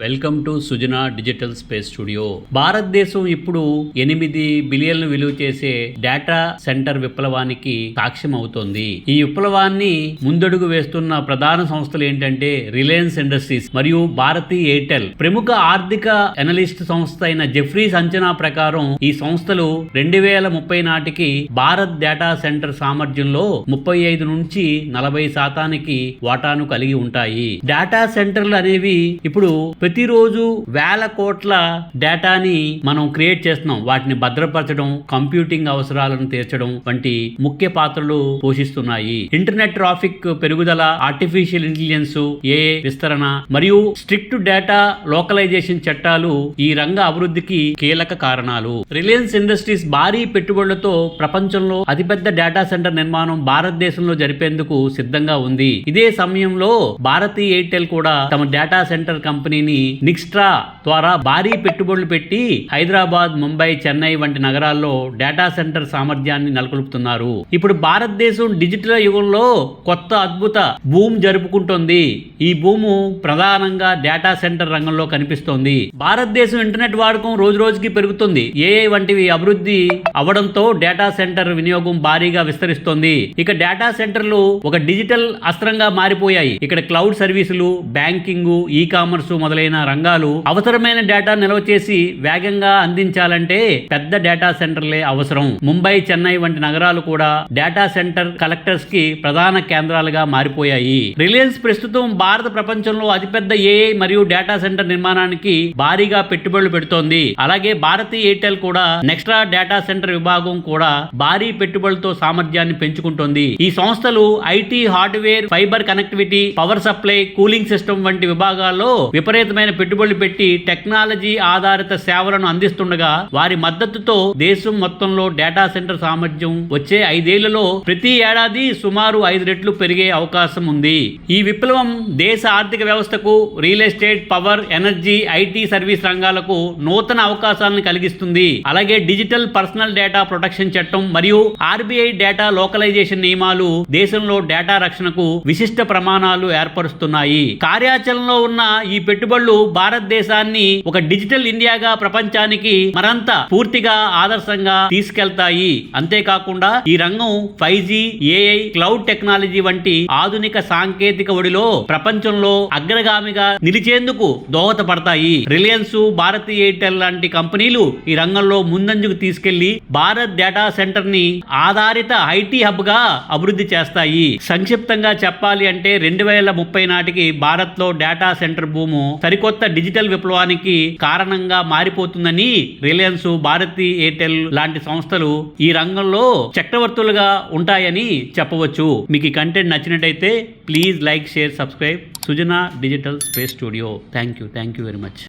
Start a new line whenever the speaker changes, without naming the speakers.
Welcome to Sujana digital space studio. భారతదేశం ఇప్పుడు 8 బిలియన్లు విలువ చేసే డేటా సెంటర్ విప్లవానికి సాక్ష్యం అవుతోంది. ఈ విప్లవాన్ని ముందడుగు వేస్తున్న ప్రధాన సంస్థలు ఏంటంటే రిలయన్స్ ఇండస్ట్రీస్ మరియు భారతీ ఎయిర్టెల్. ప్రముఖ ఆర్థిక అనలిస్ట్ సంస్థ అయిన జెఫ్రీస్ అంచనా ప్రకారం ఈ సంస్థలు 2030 నాటికి భారత్ డేటా సెంటర్ సామర్థ్యంలో 35 నుంచి 40% వాటాను కలిగి ఉంటాయి. డేటా సెంటర్లు అనేవి ఇప్పుడు ప్రతిరోజు వేల కోట్ల డేటాని మనం క్రియేట్ చేస్తున్నాం. వాటిని భద్రపరచడం, కంప్యూటింగ్ అవసరాలను తీర్చడం వంటి ముఖ్య పాత్రలు పోషిస్తున్నాయి. ఇంటర్నెట్ ట్రాఫిక్ పెరుగుదల, ఆర్టిఫిషియల్ ఇంటెలిజెన్స్, ఏఐ విస్తరణ మరియు స్ట్రిక్ట్ డేటా లోకలైజేషన్ చట్టాలు ఈ రంగ అభివృద్ధికి కీలక కారణాలు. రిలయన్స్ ఇండస్ట్రీస్ భారీ పెట్టుబడులతో ప్రపంచంలో అతిపెద్ద డేటా సెంటర్ నిర్మాణం భారతదేశంలో జరిపేందుకు సిద్ధంగా ఉంది. ఇదే సమయంలో భారతీ ఎయిర్టెల్ కూడా తమ డేటా సెంటర్ కంపెనీని నిక్స్ట్రా ద్వారా భారీ పెట్టుబడులు పెట్టి హైదరాబాద్, ముంబై, చెన్నై వంటి నగరాల్లో డేటా సెంటర్ సామర్థ్యాన్ని నెలకొల్పుతున్నారు. ఇప్పుడు భారతదేశం డిజిటల్ యుగంలో కొత్త అద్భుత బూమ్ జరుపుకుంటోంది. ఈ భూము ప్రధానంగా డేటా సెంటర్ రంగంలో కనిపిస్తోంది. భారతదేశం ఇంటర్నెట్ వాడకం రోజు రోజుకి పెరుగుతుంది. ఏఐ వంటివి అభివృద్ధి అవడంతో డేటా సెంటర్ వినియోగం భారీగా విస్తరిస్తోంది. ఇక డేటా సెంటర్లు ఒక డిజిటల్ అస్త్రంగా మారిపోయాయి. ఇక్కడ క్లౌడ్ సర్వీసులు, బ్యాంకింగ్, ఈ కామర్స్ మొదలైన రంగాలు అవసరమైన డేటా నిల్వ చేసి వేగంగా అందించాలంటే పెద్ద డేటా సెంటర్లే అవసరం. ముంబై, చెన్నై వంటి నగరాలు కూడా డేటా సెంటర్ కలెక్టర్స్ కి ప్రధాన కేంద్రాలుగా మారిపోయాయి. రిలయన్స్ ప్రస్తుతం భారత ప్రపంచంలో అతిపెద్ద ఏఐ మరియు డేటా సెంటర్ నిర్మాణానికి భారీగా పెట్టుబడులు పెడుతోంది. అలాగే భారతీ ఎయిర్టెల్ కూడా నెక్స్ట్రా డేటా సెంటర్ విభాగం కూడా భారీ పెట్టుబడులతో సామర్థ్యాన్ని పెంచుకుంటోంది. ఈ సంస్థలు IT, hardware, fibre connectivity, power supply, cooling system వంటి విభాగాల్లో విపరీతమైన పెట్టుబడులు పెట్టి టెక్నాలజీ ఆధారిత సేవలను అందిస్తుండగా వారి మద్దతుతో దేశం మొత్తంలో డేటా సెంటర్ సామర్థ్యం వచ్చే 5 ఏళ్లలో ప్రతి ఏడాది సుమారు 5 రెట్లు పెరిగే అవకాశం ఉంది. ఈ విప్లవం దేశ ఆర్థిక వ్యవస్థకు, real estate, power, energy, IT service రంగాలకు నూతన అవకాశాలను కలిగిస్తుంది. అలాగే డిజిటల్ పర్సనల్ డేటా ప్రొటెక్షన్ చట్టం మరియు ఆర్బీఐ డేటా లోకలైజేషన్ నియమాలు దేశంలో డేటా రక్షణకు విశిష్ట ప్రమాణాలు ఏర్పరుస్తున్నాయి. కార్యాచరణలో ఉన్న ఈ పెట్టుబడులు భారతదేశాన్ని ఒక డిజిటల్ ఇండియాగా ప్రపంచానికి మరంత పూర్తిగా ఆదర్శంగా తీసుకెళ్తాయి. అంతేకాకుండా ఈ రంగం 5G, ఏఐ, క్లౌడ్ టెక్నాలజీ వంటి ఆధునిక సాంకేతిక ఒడిలో ప్రపంచంలో అగ్రగామిగా నిలిచేందుకు దోహదపడతాయి. రిలయన్స్, భారతీ ఎయిర్టెల్ లాంటి కంపెనీలు ఈ రంగంలో ముందంజకు తీసుకెళ్లి భారత్ డేటా సెంటర్ ని ఆధారిత ఐటీ హబ్ గా అభివృద్ధి చేస్తాయి. సంక్షిప్తంగా చెప్పాలి అంటే 2030 నాటికి భారత్ లో డేటా సెంటర్ భూము సరికొత్త డిజిటల్ విప్లవానికి కారణంగా మారిపోతుందని రిలయన్స్, భారతీ ఎయిర్టెల్ లాంటి సంస్థలు ఈ రంగంలో చక్రవర్తులుగా ఉంటాయని చెప్పవచ్చు. మీకు ఈ కంటెంట్ నచ్చినట్టయితే please like, share, subscribe Sujana digital space studio. Thank you very much.